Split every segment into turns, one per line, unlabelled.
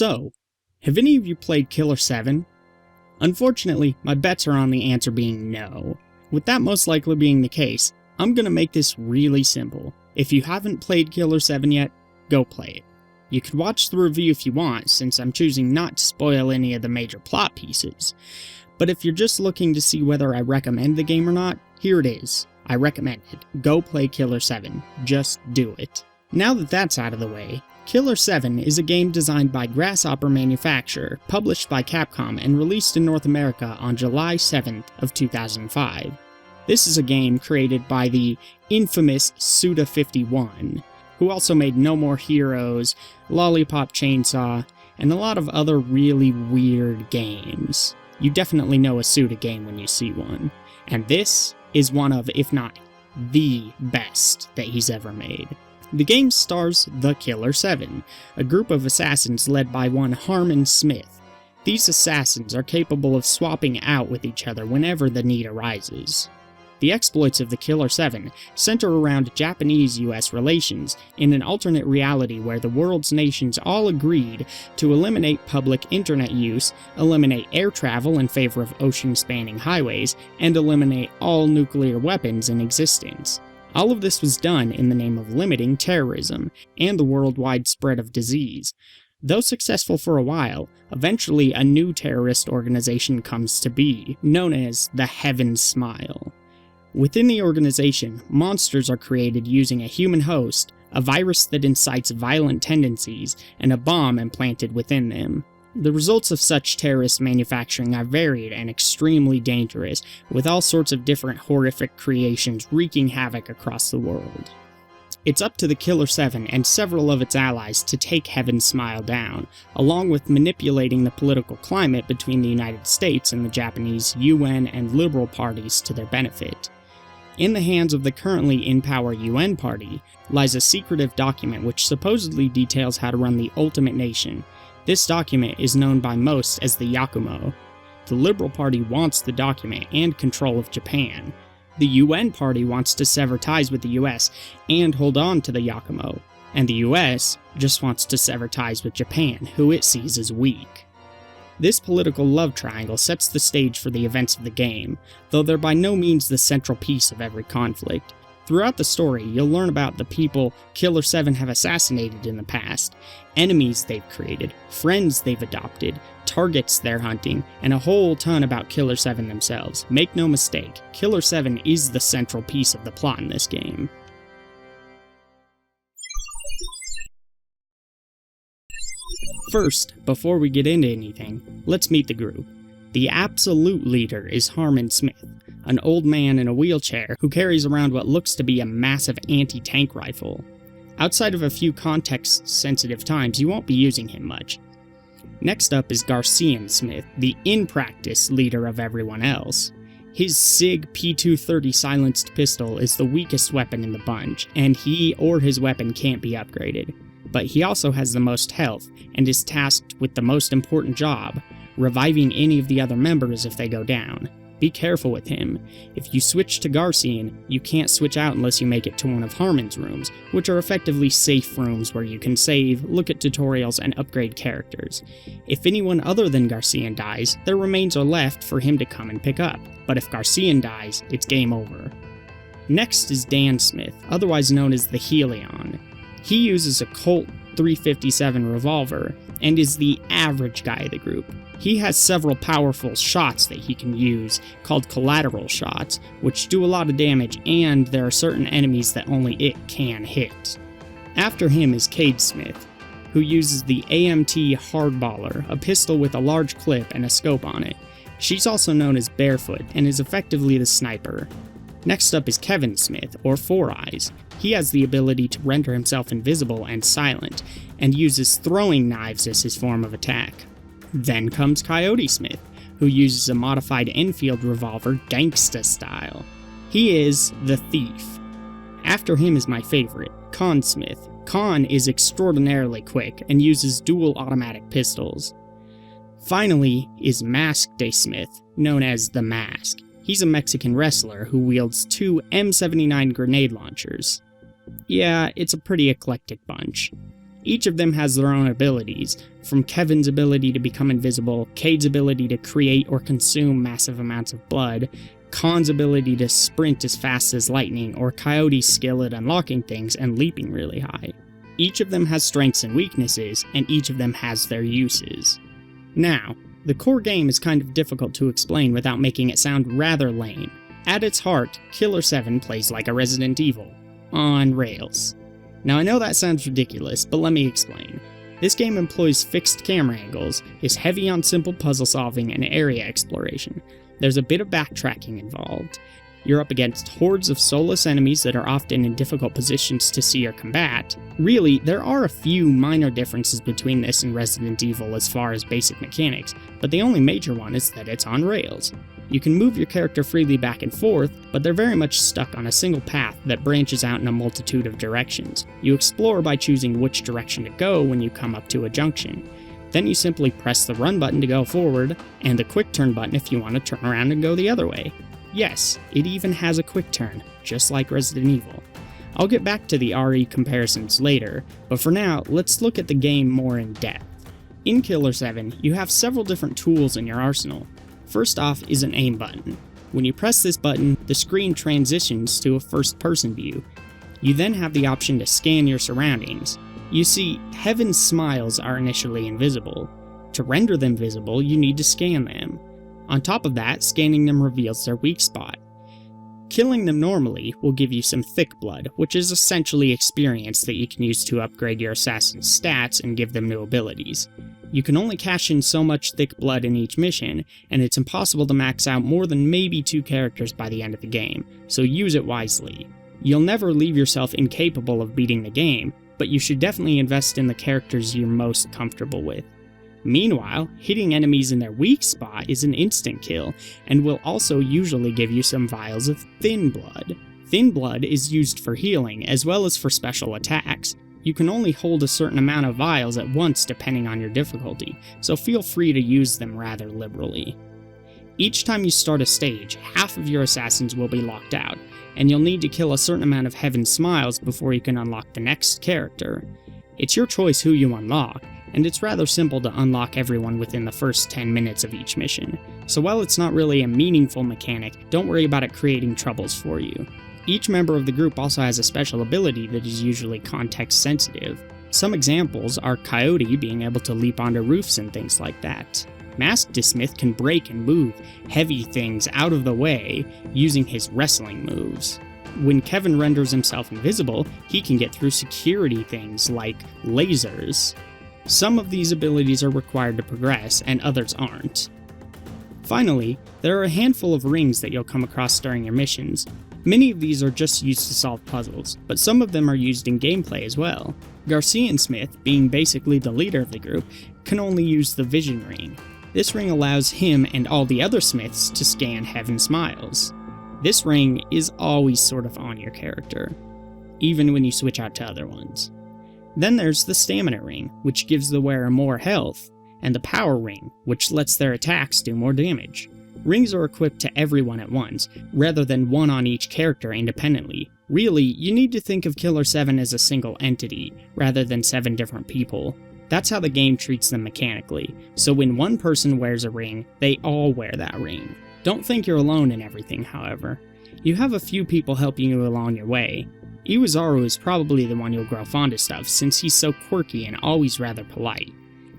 So, have any of you played Killer 7? Unfortunately, my bets are on the answer being no. With that most likely being the case, I'm gonna make this really simple. If you haven't played Killer 7 yet, go play it. You can watch the review if you want, since I'm choosing not to spoil any of the major plot pieces. But if you're just looking to see whether I recommend the game or not, here it is. I recommend it. Go play Killer 7. Just do it. Now that that's out of the way, Killer 7 is a game designed by Grasshopper Manufacture, published by Capcom, and released in North America on July 7th of 2005. This is a game created by the infamous Suda51, who also made No More Heroes, Lollipop Chainsaw, and a lot of other really weird games. You definitely know a Suda game when you see one, and this is one of, if not the best that he's ever made. The game stars the Killer 7, a group of assassins led by one Harmon Smith. These assassins are capable of swapping out with each other whenever the need arises. The exploits of the Killer 7 center around Japanese-US relations in an alternate reality where the world's nations all agreed to eliminate public internet use, eliminate air travel in favor of ocean-spanning highways, and eliminate all nuclear weapons in existence. All of this was done in the name of limiting terrorism and the worldwide spread of disease. Though successful for a while, eventually a new terrorist organization comes to be, known as the Heaven Smile. Within the organization, monsters are created using a human host, a virus that incites violent tendencies, and a bomb implanted within them. The results of such terrorist manufacturing are varied and extremely dangerous, with all sorts of different horrific creations wreaking havoc across the world. It's up to the Killer 7 and several of its allies to take Heaven Smile down, along with manipulating the political climate between the United States and the Japanese UN and liberal parties to their benefit. In the hands of the currently in power UN party lies a secretive document which supposedly details how to run the ultimate nation. This document is known by most as the Yakumo. The Liberal Party wants the document and control of Japan. The UN Party wants to sever ties with the US and hold on to the Yakumo. And the US just wants to sever ties with Japan, who it sees as weak. This political love triangle sets the stage for the events of the game, though they're by no means the central piece of every conflict. Throughout the story, you'll learn about the people Killer 7 have assassinated in the past, enemies they've created, friends they've adopted, targets they're hunting, and a whole ton about Killer 7 themselves. Make no mistake, Killer 7 is the central piece of the plot in this game. First, before we get into anything, let's meet the group. The absolute leader is Harmon Smith, an old man in a wheelchair who carries around what looks to be a massive anti-tank rifle. Outside of a few context-sensitive times, you won't be using him much. Next up is Garcia Smith, the in-practice leader of everyone else. His SIG P230 silenced pistol is the weakest weapon in the bunch, and he or his weapon can't be upgraded. But he also has the most health, and is tasked with the most important job, reviving any of the other members if they go down. Be careful with him. If you switch to Garcian, you can't switch out unless you make it to one of Harmon's rooms, which are effectively safe rooms where you can save, look at tutorials, and upgrade characters. If anyone other than Garcian dies, their remains are left for him to come and pick up, but if Garcian dies, it's game over. Next is Dan Smith, otherwise known as the Helion. He uses a Colt 357 revolver, and is the average guy of the group. He has several powerful shots that he can use, called collateral shots, which do a lot of damage, and there are certain enemies that only it can hit. After him is Cade Smith. who uses the AMT Hardballer, a pistol with a large clip and a scope on it. She's also known as Barefoot and is effectively the sniper. Next up is Kevin Smith, or Four Eyes. He has the ability to render himself invisible and silent, and uses throwing knives as his form of attack. Then comes Coyote Smith, who uses a modified Enfield revolver gangsta style. He is the Thief. After him is my favorite, Con Smith. Con is extraordinarily quick and uses dual automatic pistols. Finally is Mask Day Smith, known as the Mask. He's a Mexican wrestler who wields 2 M79 grenade launchers. Yeah, it's a pretty eclectic bunch. Each of them has their own abilities, from Kevin's ability to become invisible, Cade's ability to create or consume massive amounts of blood, Con's ability to sprint as fast as lightning, or Coyote's skill at unlocking things and leaping really high. Each of them has strengths and weaknesses, and each of them has their uses. Now, the core game is kind of difficult to explain without making it sound rather lame. At its heart, Killer 7 plays like a Resident Evil. On rails. Now I know that sounds ridiculous, but let me explain. This game employs fixed camera angles, is heavy on simple puzzle solving and area exploration. There's a bit of backtracking involved. You're up against hordes of soulless enemies that are often in difficult positions to see or combat. Really, there are a few minor differences between this and Resident Evil as far as basic mechanics, but the only major one is that it's on rails. You can move your character freely back and forth, but they're very much stuck on a single path that branches out in a multitude of directions. You explore by choosing which direction to go when you come up to a junction. Then you simply press the run button to go forward, and the quick turn button if you want to turn around and go the other way. Yes, it even has a quick turn, just like Resident Evil. I'll get back to the RE comparisons later, but for now, let's look at the game more in depth. In Killer 7, you have several different tools in your arsenal. First off is an aim button. When you press this button, the screen transitions to a first-person view. You then have the option to scan your surroundings. You see, Heaven's smiles are initially invisible. To render them visible, you need to scan them. On top of that, scanning them reveals their weak spot. Killing them normally will give you some thick blood, which is essentially experience that you can use to upgrade your assassin's stats and give them new abilities. You can only cash in so much thick blood in each mission, and it's impossible to max out more than maybe 2 characters by the end of the game, so use it wisely. You'll never leave yourself incapable of beating the game, but you should definitely invest in the characters you're most comfortable with. Meanwhile, hitting enemies in their weak spot is an instant kill, and will also usually give you some vials of thin blood. Thin blood is used for healing, as well as for special attacks. You can only hold a certain amount of vials at once depending on your difficulty, so feel free to use them rather liberally. Each time you start a stage, half of your assassins will be locked out, and you'll need to kill a certain amount of Heaven's Smiles before you can unlock the next character. It's your choice who you unlock, and it's rather simple to unlock everyone within the first 10 minutes of each mission, so while it's not really a meaningful mechanic, don't worry about it creating troubles for you. Each member of the group also has a special ability that is usually context sensitive. Some examples are Coyote being able to leap onto roofs and things like that. Mask Smith can break and move heavy things out of the way using his wrestling moves. When Kevin renders himself invisible, he can get through security things like lasers. Some of these abilities are required to progress, and others aren't. Finally, there are a handful of rings that you'll come across during your missions. Many of these are just used to solve puzzles, but some of them are used in gameplay as well. Garcia Smith, being basically the leader of the group, can only use the Vision Ring. This ring allows him and all the other Smiths to scan Heaven's Smiles. This ring is always sort of on your character, even when you switch out to other ones. Then there's the Stamina Ring, which gives the wearer more health, and the Power Ring, which lets their attacks do more damage. Rings are equipped to everyone at once, rather than one on each character independently. Really, you need to think of Killer 7 as a single entity, rather than 7 different people. That's how the game treats them mechanically, so when one person wears a ring, they all wear that ring. Don't think you're alone in everything, however. You have a few people helping you along your way. Iwazaru is probably the one you'll grow fondest of, since he's so quirky and always rather polite.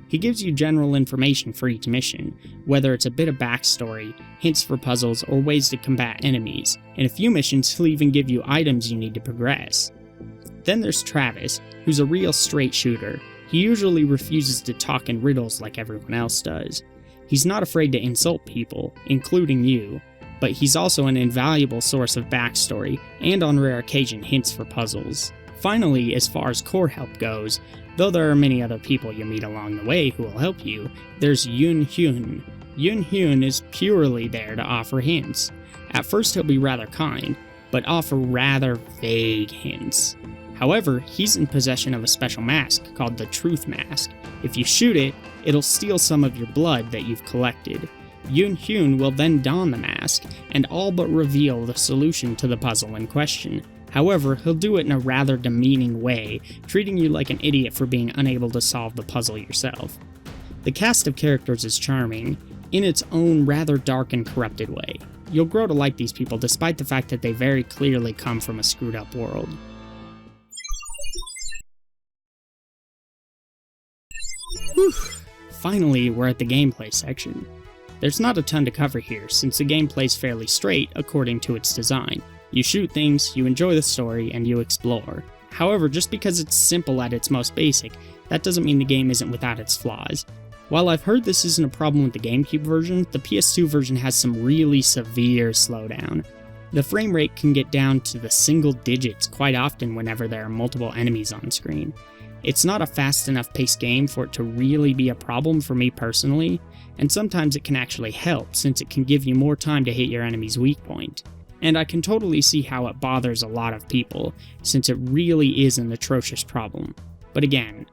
He gives you general information for each mission, whether it's a bit of backstory, hints for puzzles, or ways to combat enemies. In a few missions, he'll even give you items you need to progress. Then there's Travis, who's a real straight shooter. He usually refuses to talk in riddles like everyone else does. He's not afraid to insult people, including you, but he's also an invaluable source of backstory and on rare occasion hints for puzzles. Finally, as far as core help goes, though there are many other people you meet along the way who will help you, there's Yun Hyun. Yun Hyun is purely there to offer hints. At first he'll be rather kind, but offer rather vague hints. However, he's in possession of a special mask called the Truth Mask. If you shoot it, it'll steal some of your blood that you've collected. Yun Hyun will then don the mask, and all but reveal the solution to the puzzle in question. However, he'll do it in a rather demeaning way, treating you like an idiot for being unable to solve the puzzle yourself. The cast of characters is charming, in its own rather dark and corrupted way. You'll grow to like these people despite the fact that they very clearly come from a screwed up world. Whew. Finally, we're at the gameplay section. There's not a ton to cover here, since the gameplay's fairly straight according to its design. You shoot things, you enjoy the story, and you explore. However, just because it's simple at its most basic, that doesn't mean the game isn't without its flaws. While I've heard this isn't a problem with the GameCube version, the PS2 version has some really severe slowdown. The frame rate can get down to the single digits quite often whenever there are multiple enemies on screen. It's not a fast enough paced game for it to really be a problem for me personally, and sometimes it can actually help since it can give you more time to hit your enemy's weak point. And I can totally see how it bothers a lot of people, since it really is an atrocious problem. But again,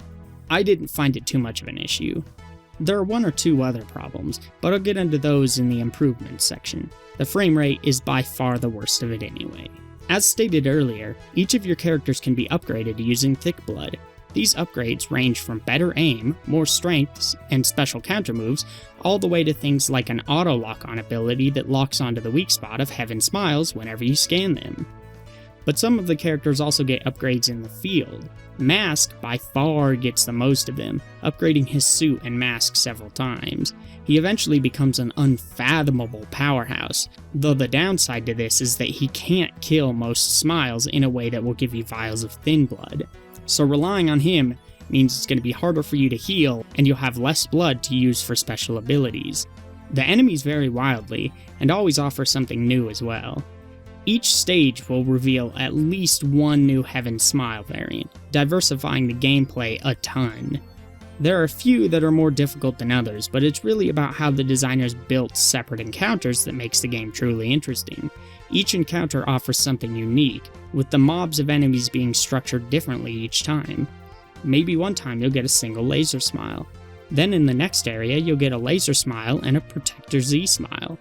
I didn't find it too much of an issue. There are one or two other problems, but I'll get into those in the improvements section. The frame rate is by far the worst of it anyway. As stated earlier, each of your characters can be upgraded using Thick Blood. These upgrades range from better aim, more strengths, and special counter moves, all the way to things like an auto lock-on ability that locks onto the weak spot of Heaven Smiles whenever you scan them. But some of the characters also get upgrades in the field. Mask by far gets the most of them, upgrading his suit and mask several times. He eventually becomes an unfathomable powerhouse, though the downside to this is that he can't kill most Smiles in a way that will give you vials of Thin Blood. So relying on him means it's going to be harder for you to heal, and you'll have less blood to use for special abilities. The enemies vary wildly, and always offer something new as well. Each stage will reveal at least one new Heaven Smile variant, diversifying the gameplay a ton. There are a few that are more difficult than others, but it's really about how the designers built separate encounters that makes the game truly interesting. Each encounter offers something unique, with the mobs of enemies being structured differently each time. Maybe one time you'll get a single Laser Smile. Then in the next area you'll get a Laser Smile and a Protector Z Smile.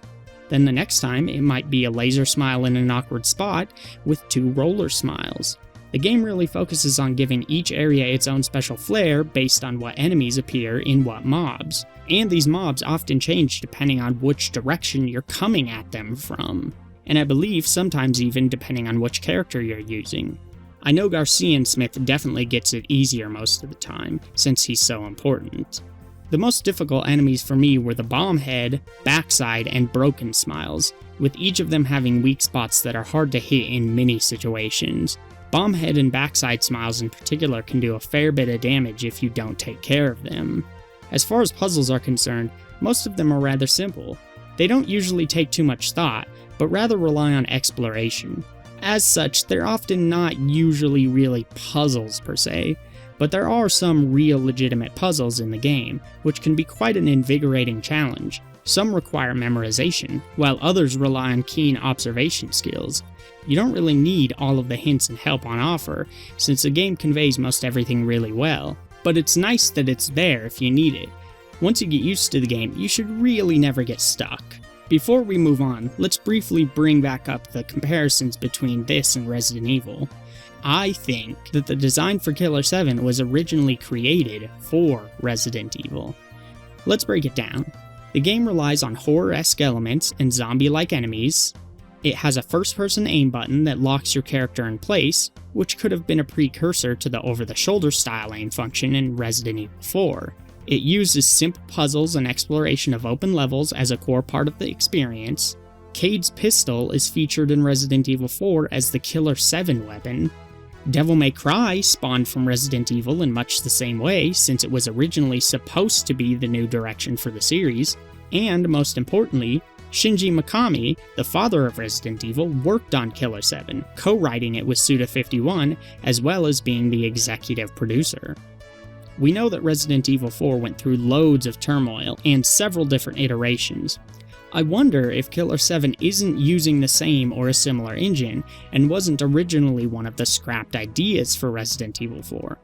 Then the next time it might be a Laser Smile in an awkward spot with 2 Roller Smiles. The game really focuses on giving each area its own special flair based on what enemies appear in what mobs. And these mobs often change depending on which direction you're coming at them from. And I believe sometimes even depending on which character you're using. I know Garcia Smith definitely gets it easier most of the time, since he's so important. The most difficult enemies for me were the Bomb Head, Backside, and Broken Smiles, with each of them having weak spots that are hard to hit in many situations. Bomb Head and Backside Smiles in particular can do a fair bit of damage if you don't take care of them. As far as puzzles are concerned, most of them are rather simple. They don't usually take too much thought, but rather rely on exploration. As such, they're often not usually really puzzles per se, but there are some real legitimate puzzles in the game, which can be quite an invigorating challenge. Some require memorization, while others rely on keen observation skills. You don't really need all of the hints and help on offer, since the game conveys most everything really well, but it's nice that it's there if you need it. Once you get used to the game, you should really never get stuck. Before we move on, let's briefly bring back up the comparisons between this and Resident Evil. I think that the design for Killer 7 was originally created for Resident Evil. Let's break it down. The game relies on horror-esque elements and zombie-like enemies. It has a first-person aim button that locks your character in place, which could have been a precursor to the over-the-shoulder style aim function in Resident Evil 4. It uses simple puzzles and exploration of open levels as a core part of the experience. Cade's pistol is featured in Resident Evil 4 as the Killer 7 weapon. Devil May Cry spawned from Resident Evil in much the same way, since it was originally supposed to be the new direction for the series, and most importantly, Shinji Mikami, the father of Resident Evil, worked on Killer 7, co-writing it with Suda51, as well as being the executive producer. We know that Resident Evil 4 went through loads of turmoil and several different iterations. I wonder if Killer 7 isn't using the same or a similar engine, and wasn't originally one of the scrapped ideas for Resident Evil 4.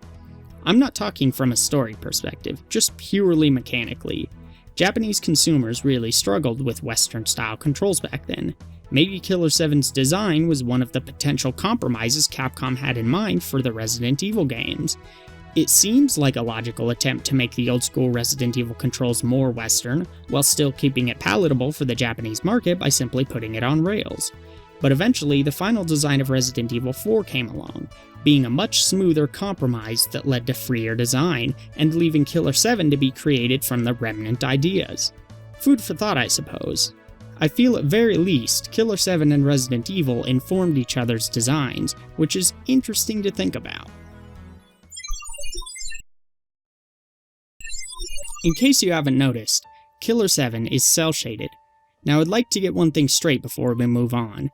I'm not talking from a story perspective, just purely mechanically. Japanese consumers really struggled with Western-style controls back then. Maybe Killer 7's design was one of the potential compromises Capcom had in mind for the Resident Evil games. It seems like a logical attempt to make the old-school Resident Evil controls more Western, while still keeping it palatable for the Japanese market by simply putting it on rails. But eventually, the final design of Resident Evil 4 came along, being a much smoother compromise that led to freer design, and leaving Killer 7 to be created from the remnant ideas. Food for thought, I suppose. I feel at very least, Killer 7 and Resident Evil informed each other's designs, which is interesting to think about. In case you haven't noticed, Killer 7 is cel-shaded. Now I'd like to get one thing straight before we move on.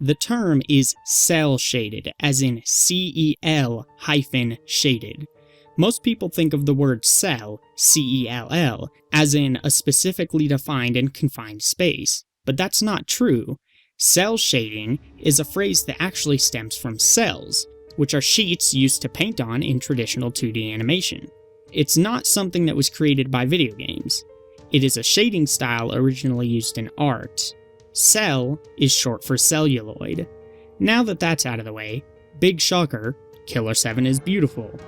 The term is cel-shaded, as in CEL-shaded. Most people think of the word cell, C-E-L-L, as in a specifically defined and confined space, but that's not true. Cel shading is a phrase that actually stems from cells, which are sheets used to paint on in traditional 2D animation. It's not something that was created by video games. It is a shading style originally used in art. Cel is short for celluloid. Now that that's out of the way, big shocker, Killer 7 is beautiful.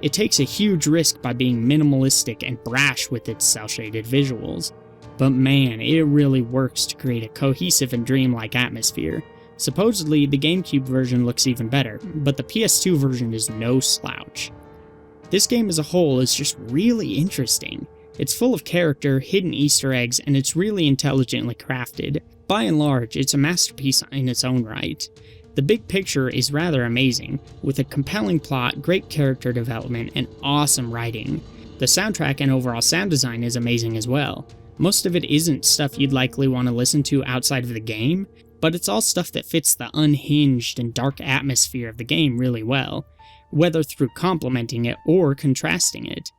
It takes a huge risk by being minimalistic and brash with its cel-shaded visuals. But man, it really works to create a cohesive and dreamlike atmosphere. Supposedly, the GameCube version looks even better, but the PS2 version is no slouch. This game as a whole is just really interesting. It's full of character, hidden Easter eggs, and it's really intelligently crafted. By and large, it's a masterpiece in its own right. The big picture is rather amazing, with a compelling plot, great character development, and awesome writing. The soundtrack and overall sound design is amazing as well. Most of it isn't stuff you'd likely want to listen to outside of the game, but it's all stuff that fits the unhinged and dark atmosphere of the game really well, whether through complementing it or contrasting it.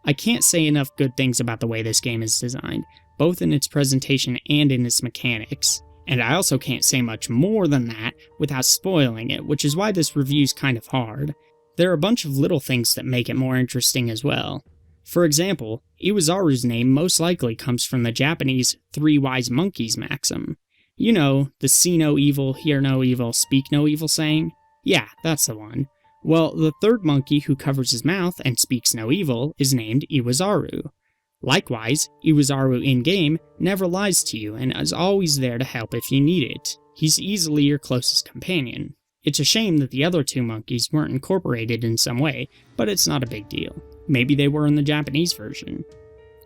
I can't say enough good things about the way this game is designed, both in its presentation and in its mechanics. And I also can't say much more than that without spoiling it, which is why this review's kind of hard. There are a bunch of little things that make it more interesting as well. For example, Iwazaru's name most likely comes from the Japanese Three Wise Monkeys maxim. You know, the see no evil, hear no evil, speak no evil saying? Yeah, that's the one. Well, the third monkey who covers his mouth and speaks no evil is named Iwazaru. Likewise, Iwazaru in-game never lies to you and is always there to help if you need it. He's easily your closest companion. It's a shame that the other two monkeys weren't incorporated in some way, but it's not a big deal. Maybe they were in the Japanese version.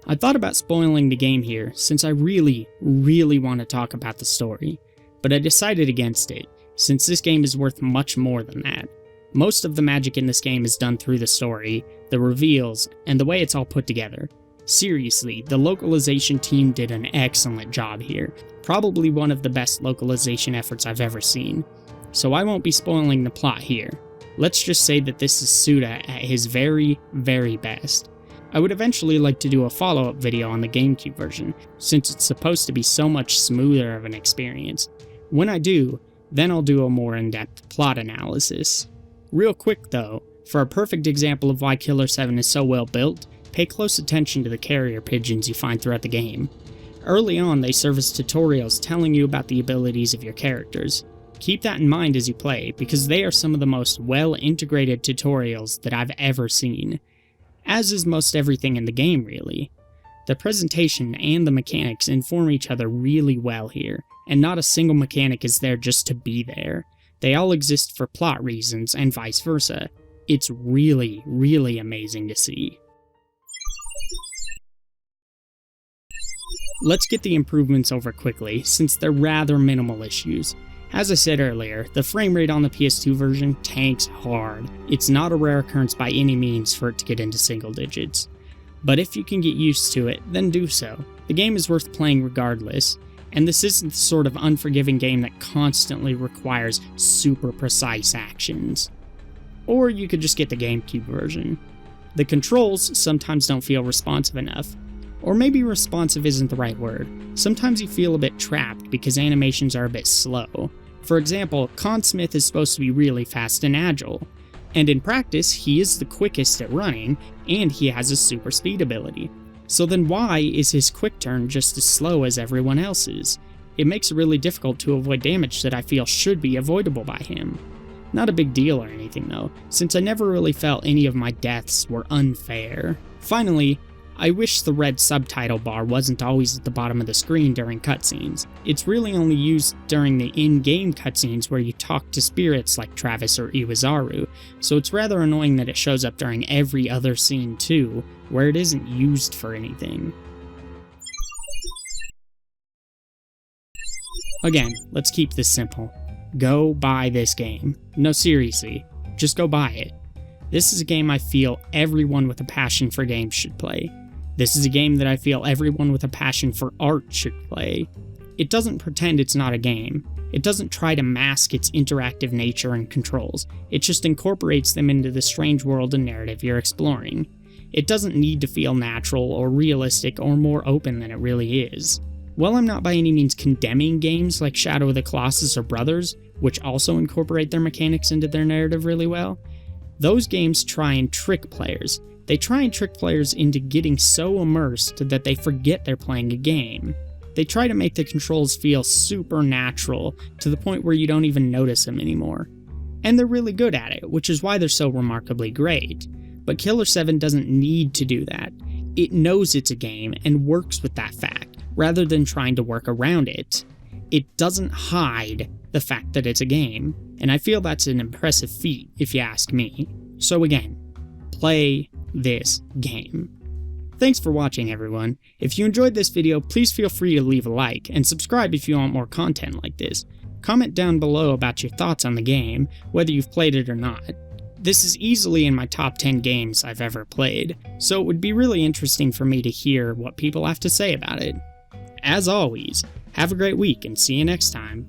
I thought about spoiling the game here, since I really want to talk about the story, but I decided against it, since this game is worth much more than that. Most of the magic in this game is done through the story, the reveals, and the way it's all put together. Seriously, the localization team did an excellent job here, probably one of the best localization efforts I've ever seen. So I won't be spoiling the plot here. Let's just say that this is Suda at his very best. I would eventually like to do a follow-up video on the GameCube version, since it's supposed to be so much smoother of an experience. When I do, then I'll do a more in-depth plot analysis. Real quick though, for a perfect example of why Killer 7 is so well built, pay close attention to the carrier pigeons you find throughout the game. Early on, they serve as tutorials telling you about the abilities of your characters. Keep that in mind as you play, because they are some of the most well-integrated tutorials that I've ever seen. As is most everything in the game, really. The presentation and the mechanics inform each other really well here, and not a single mechanic is there just to be there. They all exist for plot reasons, and vice versa. It's really amazing to see. Let's get the improvements over quickly, since they're rather minimal issues. As I said earlier, the frame rate on the PS2 version tanks hard. It's not a rare occurrence by any means for it to get into single digits. But if you can get used to it, then do so. The game is worth playing regardless, and this isn't the sort of unforgiving game that constantly requires super precise actions. Or you could just get the GameCube version. The controls sometimes don't feel responsive enough. Or maybe responsive isn't the right word. Sometimes you feel a bit trapped because animations are a bit slow. For example, Con Smith is supposed to be really fast and agile. And in practice, he is the quickest at running, and he has a super speed ability. So then why is his quick turn just as slow as everyone else's? It makes it really difficult to avoid damage that I feel should be avoidable by him. Not a big deal or anything though, since I never really felt any of my deaths were unfair. Finally, I wish the red subtitle bar wasn't always at the bottom of the screen during cutscenes. It's really only used during the in-game cutscenes where you talk to spirits like Travis or Iwazaru, so it's rather annoying that it shows up during every other scene too, where it isn't used for anything. Again, let's keep this simple. Go buy this game. No, seriously, just go buy it. This is a game I feel everyone with a passion for games should play. This is a game that I feel everyone with a passion for art should play. It doesn't pretend it's not a game. It doesn't try to mask its interactive nature and controls. It just incorporates them into the strange world and narrative you're exploring. It doesn't need to feel natural or realistic or more open than it really is. While I'm not by any means condemning games like Shadow of the Colossus or Brothers, which also incorporate their mechanics into their narrative really well, those games try and trick players. They try and trick players into getting so immersed that they forget they're playing a game. They try to make the controls feel supernatural to the point where you don't even notice them anymore. And they're really good at it, which is why they're so remarkably great. But Killer 7 doesn't need to do that. It knows it's a game and works with that fact, rather than trying to work around it. It doesn't hide the fact that it's a game, and I feel that's an impressive feat if you ask me. So again, play this game. Thanks for watching, everyone. If you enjoyed this video, please feel free to leave a like, and subscribe if you want more content like this. Comment down below about your thoughts on the game, whether you've played it or not. This is easily in my top 10 games I've ever played, so it would be really interesting for me to hear what people have to say about it. As always, have a great week and see you next time.